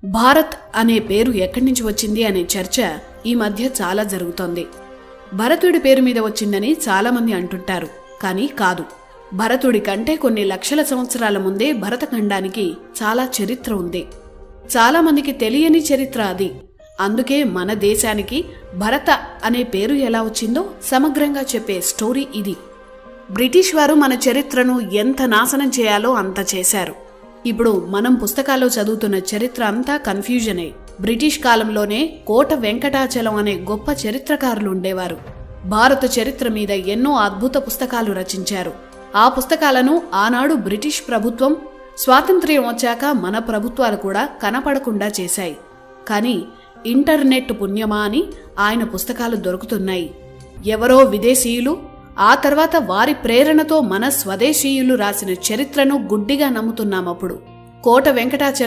భారత్ అనే పేరు ఎక్కడి నుంచి వచ్చింది అనే చర్చ ఈ మధ్య చాలా జరుగుతోంది. భరతుడి పేరు మీద వచ్చిందని చాలామంది అంటుంటారు. కానీ కాదు. భరతుడి కంటే కొన్ని లక్షల సంవత్సరాల ముందే భరతఖండానికి చాలా చరిత్ర ఉంది. చాలామందికి తెలియని చరిత్ర అది. అందుకే మన దేశానికి భరత అనే పేరు ఎలా వచ్చిందో సమగ్రంగా చెప్పే స్టోరీ ఇది. బ్రిటిష్ వారు మన చరిత్రను ఎంత నాశనం చేయాలో అంత చేశారు. ఇప్పుడు మనం పుస్తకాల్లో చదువుతున్న చరిత్ర అంతా కన్ఫ్యూజనే. బ్రిటిష్ కాలంలోనే కోట వెంకటాచలం అనే గొప్ప చరిత్రకారులు ఉండేవారు. భారత చరిత్ర మీద ఎన్నో అద్భుత పుస్తకాలు రచించారు. ఆ పుస్తకాలను ఆనాడు బ్రిటిష్ ప్రభుత్వం స్వాతంత్ర్యం వచ్చాక మన ప్రభుత్వాలు కూడా కనపడకుండా చేశాయి. కానీ ఇంటర్నెట్ పుణ్యమా అని ఆయన పుస్తకాలు దొరుకుతున్నాయి. ఎవరో విదేశీయులు ఆ తర్వాత వారి ప్రేరణతో మన స్వదేశీయులు రాసిన చరిత్రను గుడ్డిగా నమ్ముతున్నామప్పుడు. కోట వెంకటాచలం